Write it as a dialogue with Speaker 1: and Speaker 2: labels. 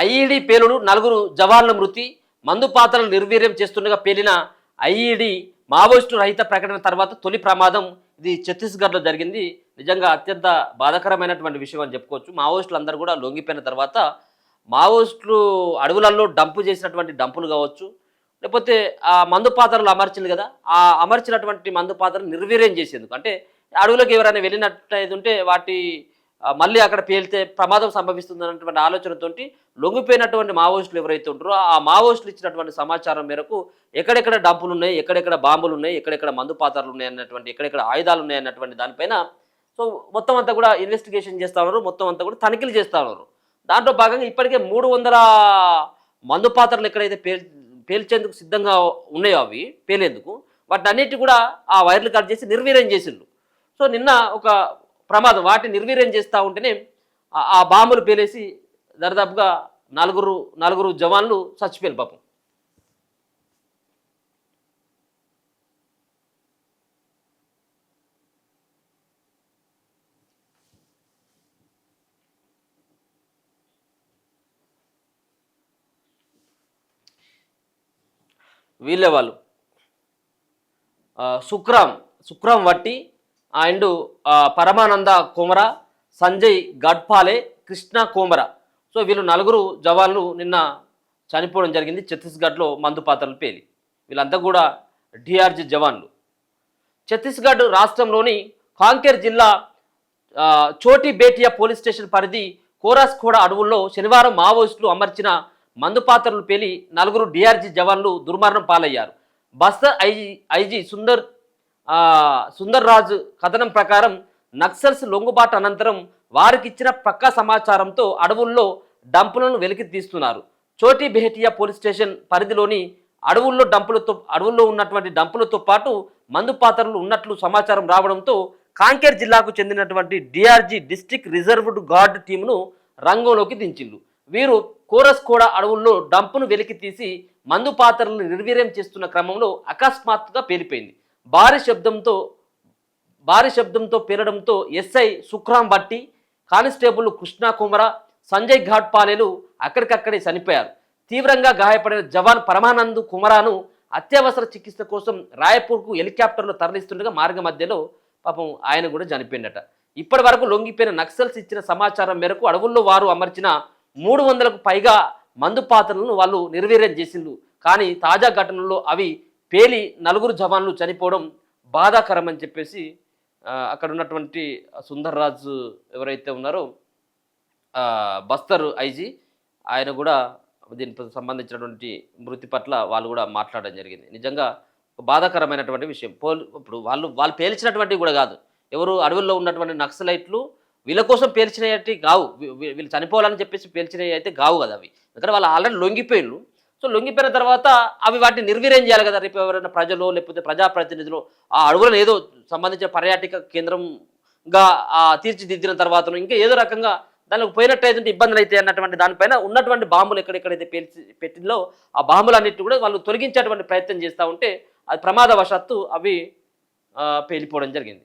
Speaker 1: IED పేలుడు, నలుగురు జవాన్ల మృతి, మందు పాత్రలు నిర్వీర్యం చేస్తుండగా పేలిన ఐఈడీ మావోయిస్టు రహిత ప్రకటన తర్వాత తొలి ప్రమాదం ఇది ఛత్తీస్గఢ్లో జరిగింది. నిజంగా అత్యంత బాధాకరమైనటువంటి విషయం అని చెప్పుకోవచ్చు. మావోయిస్టులు అందరూ కూడా లొంగిపోయిన తర్వాత మావోయిస్టులు అడవులలో డంపు చేసినటువంటి డంపులు కావచ్చు, లేకపోతే ఆ మందు పాత్రలు అమర్చింది కదా, ఆ అమర్చినటువంటి మందు పాత్రలు నిర్వీర్యం చేసేందుకు, అంటే అడవులకు ఎవరైనా వెళ్ళినట్టు ఉంటే వాటి మళ్ళీ అక్కడ పేలితే ప్రమాదం సంభవిస్తుంది అన్నటువంటి ఆలోచనతోటి లొంగిపోయినటువంటి మావోయిస్టులు ఎవరైతే ఉంటారో ఆ మావోయిస్టులు ఇచ్చినటువంటి సమాచారం మేరకు ఎక్కడెక్కడ డంపులు ఉన్నాయి, ఎక్కడెక్కడ బాంబులు ఉన్నాయి, ఎక్కడెక్కడ మందు పాత్రలు ఉన్నాయి అన్నటువంటి, ఎక్కడెక్కడ ఆయుధాలు ఉన్నాయి అన్నటువంటి దానిపైన సో మొత్తం అంతా కూడా ఇన్వెస్టిగేషన్ చేస్తూ ఉన్నారు, మొత్తం అంతా కూడా తనిఖీలు చేస్తూ ఉన్నారు. దాంట్లో భాగంగా ఇప్పటికే 300 మందు పాత్రలు ఎక్కడైతే పేల్చేందుకు సిద్ధంగా ఉన్నాయో అవి పేలేందుకు వాటిని అన్నిటి కూడా ఆ వైర్లు కట్ చేసి నిర్వీర్యం చేసిండ్రు. సో నిన్న ఒక ప్రమాదం వాటిని నిర్వీర్యం చేస్తూ ఉంటేనే ఆ బాంబులు పేలేసి దరిదాపుగా నలుగురు జవాన్లు చచ్చిపోయారు పాపం. వీళ్ళే వాళ్ళు సుక్రాం వట్టి అండ్ పరమానంద కోమర, సంజయ్ గడ్పాలే, కృష్ణ కోమర. సో వీళ్ళు నలుగురు జవాన్లు నిన్న చనిపోవడం జరిగింది ఛత్తీస్గఢ్లో మందు పాత్రలు పేలి. వీళ్ళంతా కూడా డిఆర్జీ జవాన్లు. ఛత్తీస్గఢ్ రాష్ట్రంలోని కాంకేర్ జిల్లా చోటి బేటియా పోలీస్ స్టేషన్ పరిధి కోరాస్ఖోడా అడవుల్లో శనివారం మావోయిస్టులు అమర్చిన మందు పాత్రలు పేలి నలుగురు డిఆర్జీ జవాన్లు దుర్మరణం పాలయ్యారు. బస్తర్ ఐజీ సుందర్ రాజు కథనం ప్రకారం నక్సల్స్ లొంగుబాటు అనంతరం వారికిచ్చిన పక్కా సమాచారంతో అడవుల్లో డంపులను వెలికి తీస్తున్నారు. చోటి బెహటియా పోలీస్ స్టేషన్ పరిధిలోని అడవుల్లో ఉన్నటువంటి డంపులతో పాటు మందు పాత్రలు ఉన్నట్లు సమాచారం రావడంతో కాంకేర్ జిల్లాకు చెందినటువంటి డిఆర్జీ డిస్ట్రిక్ట్ రిజర్వ్డ్ గార్డ్ టీమును రంగంలోకి దించిండ్రు. వీరు కోరస్కోడా అడవుల్లో డంపును వెలికి తీసి మందు పాత్రలను నిర్వీర్యం చేస్తున్న క్రమంలో అకస్మాత్తుగా పేలిపోయింది. భారీ శబ్దంతో పేలడంతో ఎస్ఐ సుఖ్రాం భట్టి, కానిస్టేబుల్ కృష్ణ కుమర, సంజయ్ ఘాట్పాలేలు అక్కడికక్కడే చనిపోయారు. తీవ్రంగా గాయపడిన జవాన్ పరమానంద్ కుమరాను అత్యవసర చికిత్స కోసం రాయపూర్కు హెలికాప్టర్లో తరలిస్తుండగా మార్గ మధ్యలో పాపం ఆయన కూడా చనిపోయిందట. ఇప్పటి వరకు లొంగిపోయిన నక్సల్స్ ఇచ్చిన సమాచారం మేరకు అడవుల్లో వారు అమర్చిన 300కు పైగా మందు పాత్రలను వాళ్ళు నిర్వీర్యం చేసిండ్రు. కానీ తాజా ఘటనలో అవి పేలి నలుగురు జవాన్లు చనిపోవడం బాధాకరం అని చెప్పేసి అక్కడ ఉన్నటువంటి సుందర్ రాజు ఎవరైతే ఉన్నారో బస్తర్ ఐజీ ఆయన కూడా దీనికి సంబంధించినటువంటి మృతి పట్ల వాళ్ళు కూడా మాట్లాడడం జరిగింది. నిజంగా బాధాకరమైనటువంటి విషయం. ఇప్పుడు వాళ్ళు పేల్చినటువంటివి కూడా కాదు, ఎవరు అడవుల్లో ఉన్నటువంటి నక్సలైట్లు వీళ్ళ కోసం పేల్చినవి కావు, వీళ్ళు చనిపోవాలని చెప్పేసి పేల్చినవి అయితే కావు కదా అవి. ఎందుకంటే వాళ్ళు ఆల్రెడీ లొంగిపోయిళ్ళు. సో లొంగిపోయిన తర్వాత అవి వాటిని నిర్వీర్యం చేయాలి కదా. రేపు ఎవరైనా ప్రజలు లేకపోతే ప్రజాప్రతినిధులు ఆ అడవులను ఏదో సంబంధించిన పర్యాటక కేంద్రంగా తీర్చిదిద్దిన తర్వాత ఇంకా ఏదో రకంగా దానికి పోయినట్టయితే ఇబ్బందులు అయితే అన్నటువంటి దానిపైన ఉన్నటువంటి బాంబులు ఎక్కడెక్కడైతే పెట్టిందో ఆ బాంబులన్నిటి కూడా వాళ్ళు తొలగించేటువంటి ప్రయత్నం చేస్తూ ఉంటే అది ప్రమాదవశాత్తు అవి పేలిపోవడం జరిగింది.